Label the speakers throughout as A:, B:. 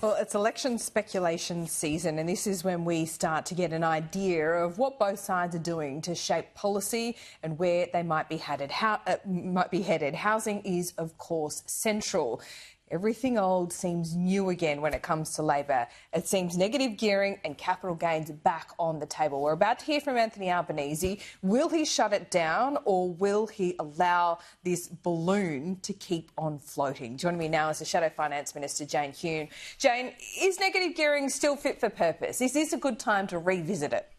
A: Well, it's election speculation season, and this is when we start to get an idea of what both sides are doing to shape policy and where they might be headed. Housing is, of course, central. Everything old seems new again when it comes to Labor. It seems negative gearing and capital gains back on the table. We're about to hear from Anthony Albanese. Will he shut it down, or will he allow this balloon to keep on floating? Joining me now is the Shadow Finance Minister, Jane Hume. Jane, is negative gearing still fit for purpose? Is this a good time to revisit it?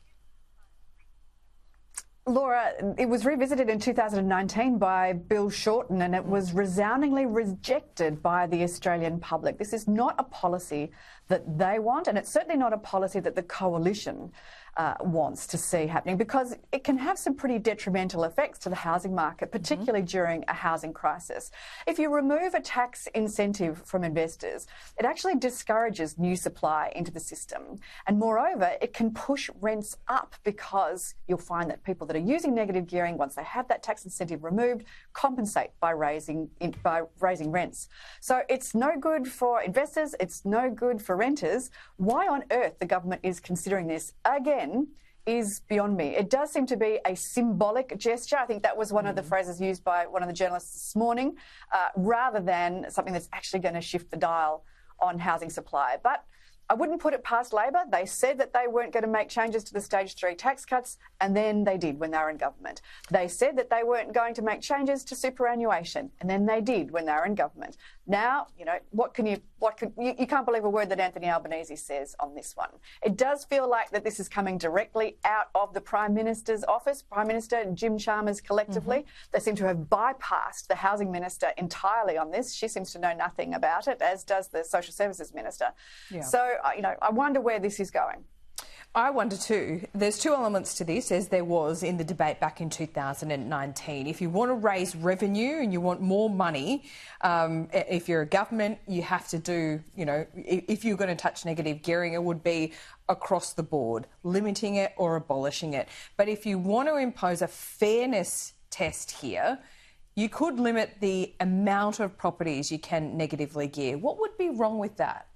B: Laura, it was revisited in 2019 by Bill Shorten, and it was resoundingly rejected by the Australian public. This is not a policy that they want, and it's certainly not a policy that the coalition wants to see happening, because it can have some pretty detrimental effects to the housing market, particularly during a housing crisis. If you remove a tax incentive from investors, it actually discourages new supply into the system. And moreover, it can push rents up, because you'll find that people that are using negative gearing, once they have that tax incentive removed, compensate by raising rents. So it's no good for investors, it's no good for renters. Why on earth the government is considering this again is beyond me. It does seem to be a symbolic gesture. I think that was one of the phrases used by one of the journalists this morning, rather than something that's actually going to shift the dial on housing supply. But I wouldn't put it past Labor. They said that they weren't going to make changes to the Stage 3 tax cuts, and then they did when they were in government. They said that they weren't going to make changes to superannuation, and then they did when they were in government. Now, you know, you can't believe a word that Anthony Albanese says on this one. It does feel like that this is coming directly out of the Prime Minister's office, Prime Minister and Jim Chalmers collectively. They seem to have bypassed the Housing Minister entirely on this. She seems to know nothing about it, as does the Social Services Minister. Yeah. So, you know, I wonder where this is going.
A: I wonder too. There's two elements to this, as there was in the debate back in 2019. If you want to raise revenue and you want more money, if you're a government, you have to do, you know, if you're going to touch negative gearing, it would be across the board, limiting it or abolishing it. But if you want to impose a fairness test here, you could limit the amount of properties you can negatively gear. What would be wrong with that?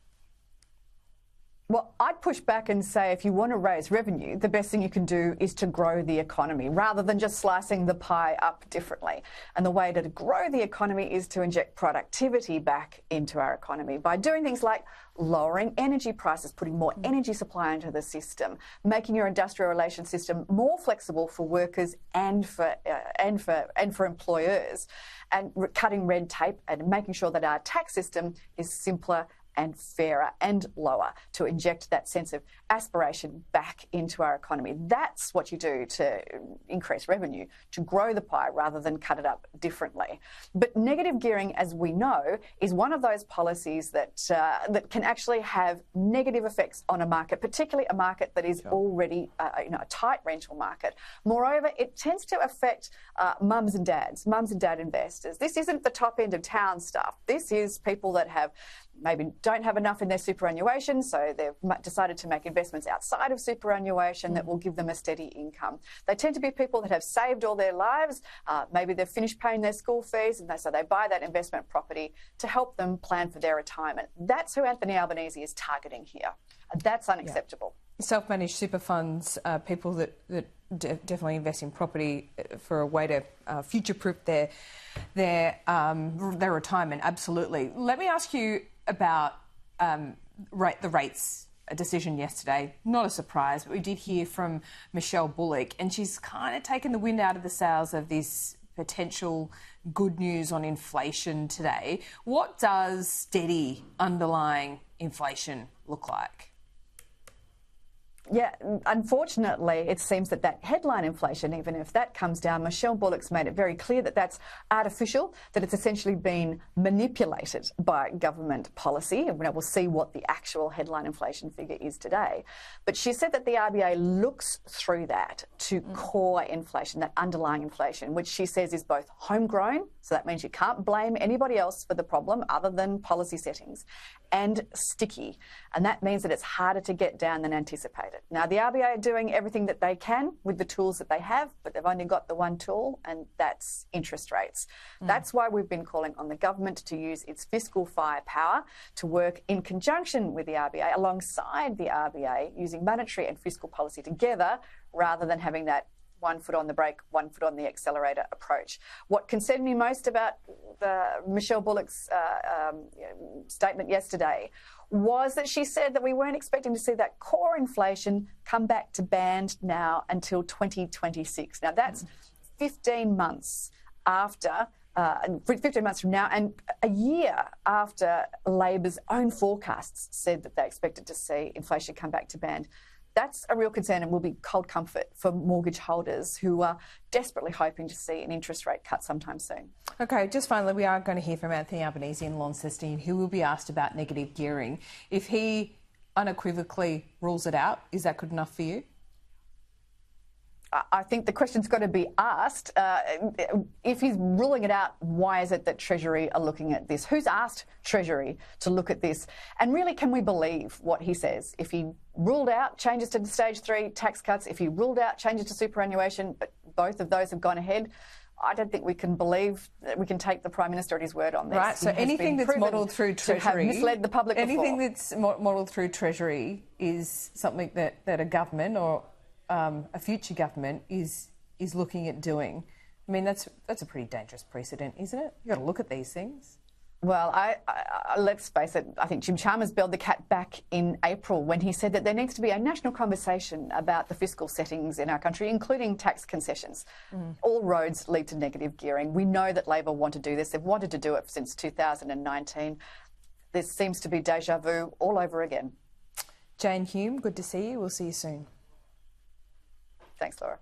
B: Well, I'd push back and say if you want to raise revenue, the best thing you can do is to grow the economy rather than just slicing the pie up differently. And the way to grow the economy is to inject productivity back into our economy by doing things like lowering energy prices, putting more energy supply into the system, making your industrial relations system more flexible for workers and for employers, and cutting red tape and making sure that our tax system is simpler and fairer and lower, to inject that sense of aspiration back into our economy. That's what you do to increase revenue, to grow the pie rather than cut it up differently. But negative gearing, as we know, is one of those policies that can actually have negative effects on a market, particularly a market that is already a tight rental market. Moreover, it tends to affect mums and dad investors. This isn't the top end of town stuff. This is people that have maybe don't have enough in their superannuation, so they've decided to make investments outside of superannuation that will give them a steady income. They tend to be people that have saved all their lives, maybe they've finished paying their school fees, and so they buy that investment property to help them plan for their retirement. That's who Anthony Albanese is targeting here. That's unacceptable.
A: Yeah. Self-managed super funds, people that definitely invest in property for a way to future-proof their retirement, absolutely. Let me ask you about the rates decision yesterday. Not a surprise, but we did hear from Michelle Bullock, and she's kind of taken the wind out of the sails of this potential good news on inflation today. What does steady underlying inflation look like?
B: Yeah, unfortunately, it seems that headline inflation, even if that comes down, Michelle Bullock's made it very clear that that's artificial, that it's essentially been manipulated by government policy. And we'll see what the actual headline inflation figure is today. But she said that the RBA looks through that to core inflation, that underlying inflation, which she says is both homegrown, so that means you can't blame anybody else for the problem other than policy settings, and sticky. And that means that it's harder to get down than anticipated. Now, the RBA are doing everything that they can with the tools that they have, but they've only got the one tool, and that's interest rates. That's why we've been calling on the government to use its fiscal firepower to work in conjunction with the RBA, alongside the RBA, using monetary and fiscal policy together, rather than having that one foot on the brake, one foot on the accelerator approach. What concerned me most about Michelle Bullock's statement yesterday was that she said that we weren't expecting to see that core inflation come back to band now until 2026. Now, that's 15 months after 15 months from now, and a year after Labor's own forecasts said that they expected to see inflation come back to band. That's a real concern and will be cold comfort for mortgage holders who are desperately hoping to see an interest rate cut sometime soon.
A: OK, just finally, we are going to hear from Anthony Albanese and Launceston, who will be asked about negative gearing. If he unequivocally rules it out, is that good enough for you?
B: I think the question's got to be asked. If he's ruling it out, why is it that Treasury are looking at this? Who's asked Treasury to look at this? And really, can we believe what he says? If he ruled out changes to the stage 3 tax cuts, if he ruled out changes to superannuation, but both of those have gone ahead, I don't think we can believe that we can take the Prime Minister at his word on this.
A: Right, so anything that's modelled through Treasury...
B: to have misled the public
A: anything
B: before.
A: That's modelled through Treasury is something that a government or a future government is looking at doing. I mean, that's a pretty dangerous precedent, isn't it? You've got to look at these things.
B: Well, let's face it, I think Jim Chalmers bailed the cat back in April when he said that there needs to be a national conversation about the fiscal settings in our country, including tax concessions. All roads lead to negative gearing. We know that Labor want to do this. They've wanted to do it since 2019. This seems to be deja vu all over again.
A: Jane Hume, good to see you. We'll see you soon.
B: Thanks, Laura.